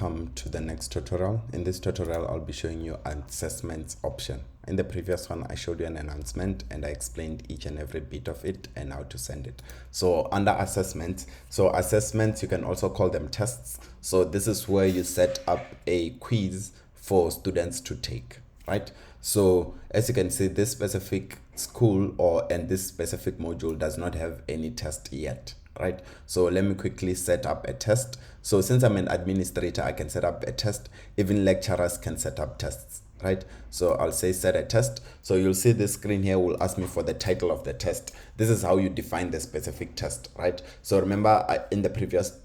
Welcome to the next tutorial. In this tutorial, I'll be showing you an assessments option. In the previous one, I showed you an announcement and I explained each and every bit of it and how to send it. So under assessments, you can also call them tests. So this is where you set up a quiz for students to take, right? So as you can see, this specific school and this specific module does not have any test yet, right? So let me quickly set up a test. So since I'm an administrator, I can set up a test. Even lecturers can set up tests, right? So I'll say set a test. So you'll see the screen here will ask me for the title of the test. This is how you define the specific test, right? So remember in the previous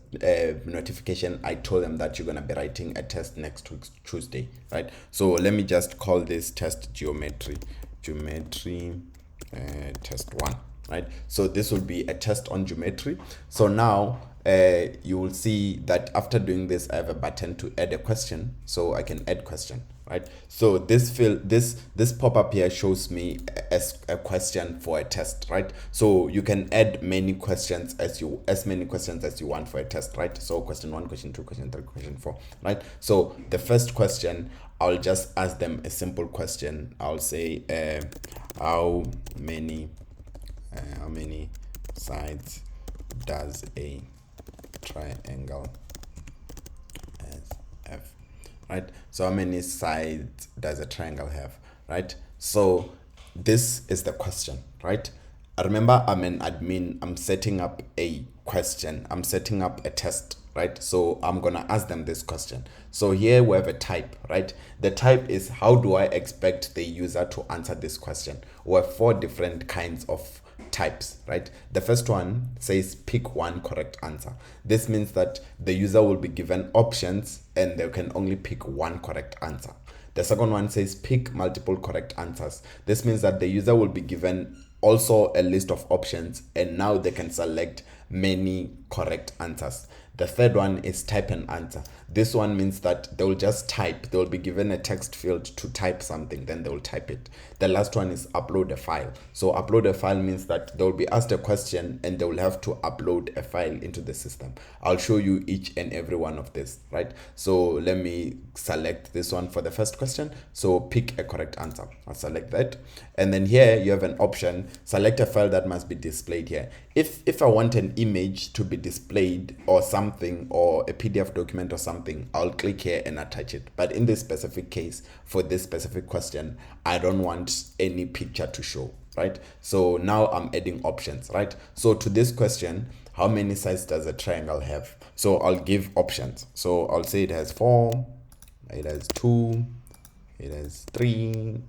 notification, I told them that you're going to be writing a test next week, Tuesday, right? So let me just call this test geometry test 1. Right, so this will be a test on geometry. So now you will see that after doing this, I have a button to add a question, so I can add question, right? So this pop-up here shows me as a question for a test, right? So you can add many questions as many questions as you want for a test, right? So question 1, question 2, question 3, question 4, right? So the first question, I'll just ask them a simple question. I'll say how many sides does a triangle have, right? So how many sides does a triangle have, right? So this is the question, right? Remember, I'm an admin. I'm setting up a question. I'm setting up a test, right? So I'm gonna ask them this question. So here we have a type, right? The type is how do I expect the user to answer this question? We have 4 different kinds of types, right? The first one says pick one correct answer. This means that the user will be given options and they can only pick one correct answer. The second one says pick multiple correct answers. This means that the user will be given also a list of options and now they can select many correct answers. The third one is type an answer. This one means that they'll just type. They'll be given a text field to type something, then they'll type it. The last one is upload a file. So upload a file means that they'll be asked a question and they'll have to upload a file into the system. I'll show you each and every one of this, right? So let me select this one for the first question. So pick a correct answer. I'll select that. And then here you have an option, select a file that must be displayed here. If I want an image to be displayed or something, or a PDF document or something, I'll click here and attach it. But in this specific case, for this specific question, I don't want any picture to show, right? So now I'm adding options, right? So to this question, how many sides does a triangle have? So I'll give options. So I'll say it has 4, it has 2, it has 3,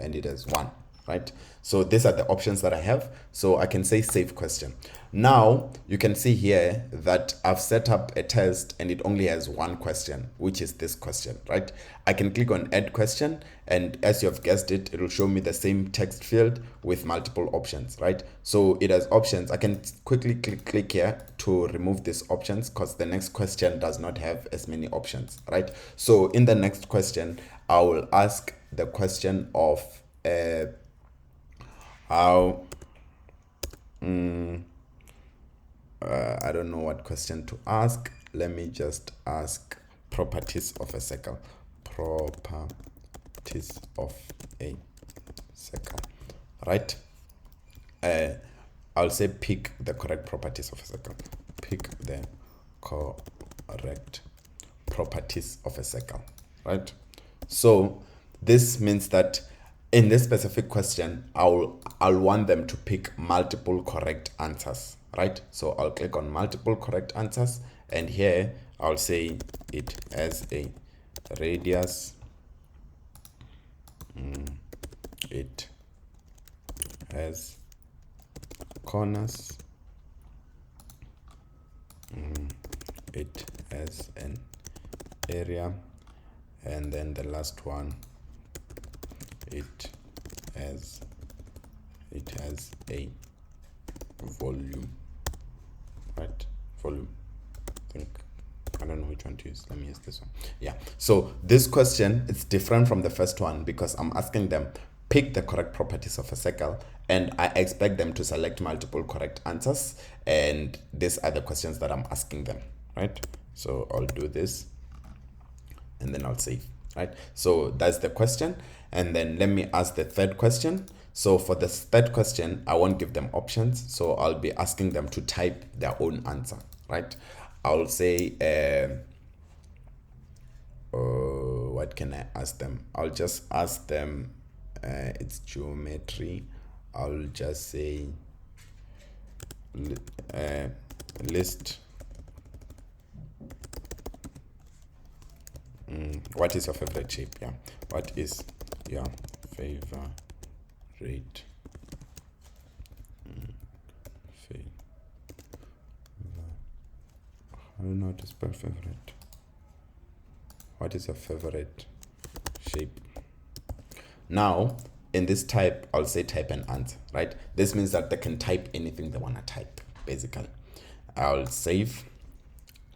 and it has 1. Right? So these are the options that I have. So I can say save question. Now you can see here that I've set up a test and it only has one question, which is this question, right? I can click on add question, and as you have guessed it, it will show me the same text field with multiple options, right? So it has options. I can quickly click here to remove these options because the next question does not have as many options, right? So in the next question, I will ask the question of how I don't know what question to ask. Let me just ask properties of a circle. Properties of a circle, right? I'll say pick the correct properties of a circle. Pick the correct properties of a circle, right? So this means that in this specific question, I'll want them to pick multiple correct answers, right? So I'll click on multiple correct answers, and here I'll say it has a radius, it has corners, it has an area, and then the last one, it has a volume, right? Volume. I don't know which one to use. Let me use this one. Yeah. So this question is different from the first one because I'm asking them pick the correct properties of a circle, and I expect them to select multiple correct answers, and these are the questions that I'm asking them, right? So I'll do this. and then I'll save, right? So that's the question. And then let me ask the third question. So for the third question, I won't give them options. So I'll be asking them to type their own answer, right? I'll say, what can I ask them? I'll just ask them, it's geometry. I'll just say, list, what is your favorite shape? Yeah, what is your favorite I don't know how to spell favorite. What is your favorite shape? Now, in this type, I'll say type an answer, right? This means that they can type anything they want to type, basically. I'll save.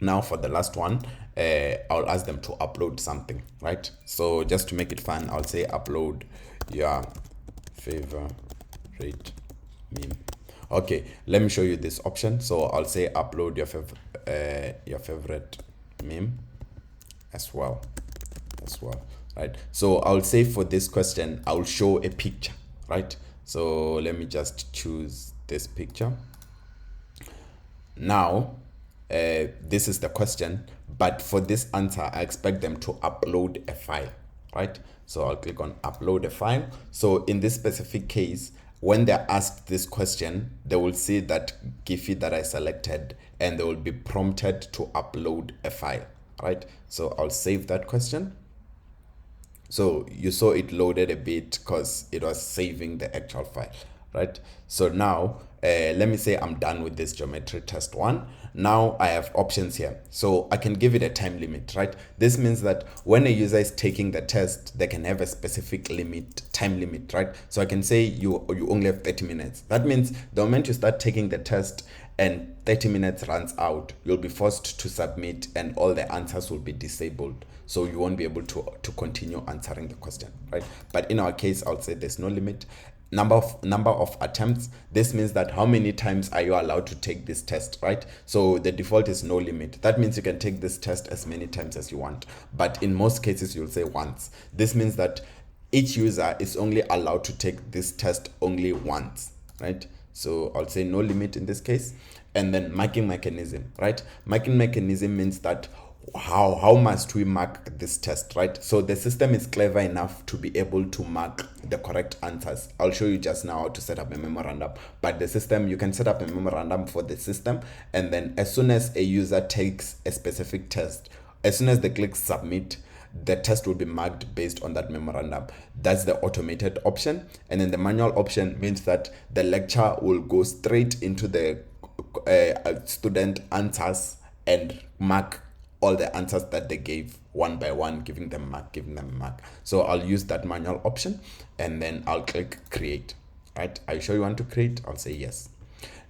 Now for the last one, I'll ask them to upload something, right? So just to make it fun, I'll say upload your favorite meme. Okay, let me show you this option. So I'll say upload your favorite meme as well, right? So I'll say for this question, I'll show a picture, right? So let me just choose this picture. Now, this is the question, but for this answer, I expect them to upload a file, right? So I'll click on upload a file. So in this specific case, when they're asked this question, they will see that Giphy that I selected, and they will be prompted to upload a file, right? So I'll save that question. So you saw it loaded a bit because it was saving the actual file, right? So now let me say I'm done with this geometry test one. Now I have options here. So I can give it a time limit, right? This means that when a user is taking the test, they can have a specific time limit, right? So I can say you only have 30 minutes. That means the moment you start taking the test and 30 minutes runs out, you'll be forced to submit and all the answers will be disabled. So you won't be able to continue answering the question, right? But in our case, I'll say there's no limit. Number of attempts. This means that how many times are you allowed to take this test, right? So the default is no limit. That means you can take this test as many times as you want. But in most cases, you'll say once. This means that each user is only allowed to take this test only once, right? So I'll say no limit in this case. And then marking mechanism, right? Marking mechanism means that how must we mark this test, right? So the system is clever enough to be able to mark the correct answers. I'll show you just now how to set up a memorandum, but the system, you can set up a memorandum for the system, and then as soon as a user takes a specific test, as soon as they click submit, the test will be marked based on that memorandum. That's the automated option. And then the manual option means that the lecture will go straight into the student answers and mark all the answers that they gave one by one, giving them a mark. So I'll use that manual option, and then I'll click create, right? Are you sure you want to create? I'll say yes.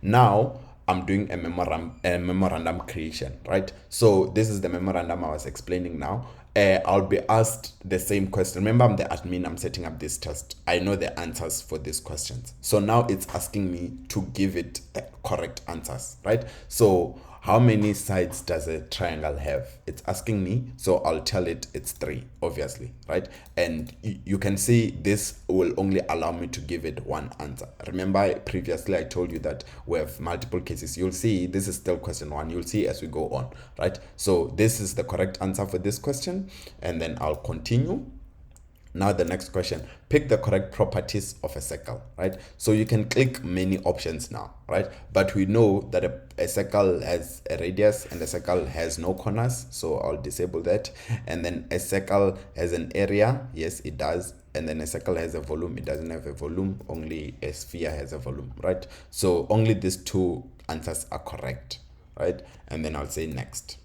Now I'm doing a memorandum creation, right? So this is the memorandum I was explaining now. I'll be asked the same question. Remember, I'm the admin, I'm setting up this test. I know the answers for these questions. So now it's asking me to give it correct answers, right? So how many sides does a triangle have? It's asking me, so I'll tell it it's 3, obviously, right? And you can see this will only allow me to give it one answer. Remember, previously I told you that we have multiple cases. You'll see this is still question 1. You'll see as we go on, right? So this is the correct answer for this question, and then I'll continue. Now the next question, pick the correct properties of a circle, right? So you can click many options now, right? But we know that a circle has a radius and a circle has no corners. So I'll disable that. And then a circle has an area. Yes, it does. And then a circle has a volume. It doesn't have a volume. Only a sphere has a volume, right? So only these 2 answers are correct, right? And then I'll say next.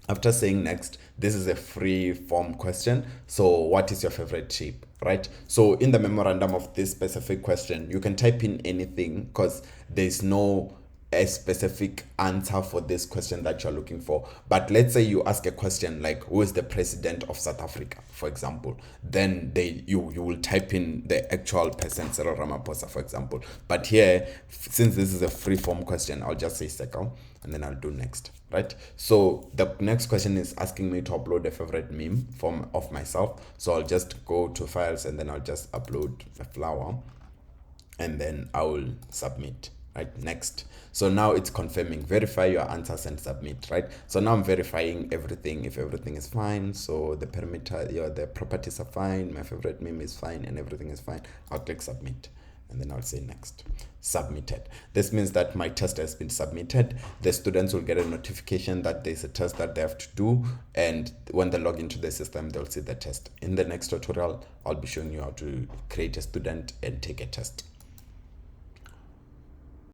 After saying next, this is a free form question. So what is your favorite shape, right? So in the memorandum of this specific question, you can type in anything because there's no a specific answer for this question that you're looking for. But let's say you ask a question like, who is the president of South Africa, for example, then you will type in the actual person, Cyril Ramaphosa, for example. But here, since this is a free form question, I'll just say circle and then I'll do next, right? So the next question is asking me to upload a favorite meme of myself. So I'll just go to files and then I'll just upload a flower and then I will submit, right? Next. So now it's confirming, verify your answers and submit, right? So now I'm verifying everything, if everything is fine. So the parameter, the properties are fine, my favorite meme is fine, and everything is fine. I'll click submit and then I'll say next. Submitted. This means that my test has been submitted. The students will get a notification that there's a test that they have to do, and when they log into the system, they'll see the test. In the next tutorial, I'll be showing you how to create a student and take a test.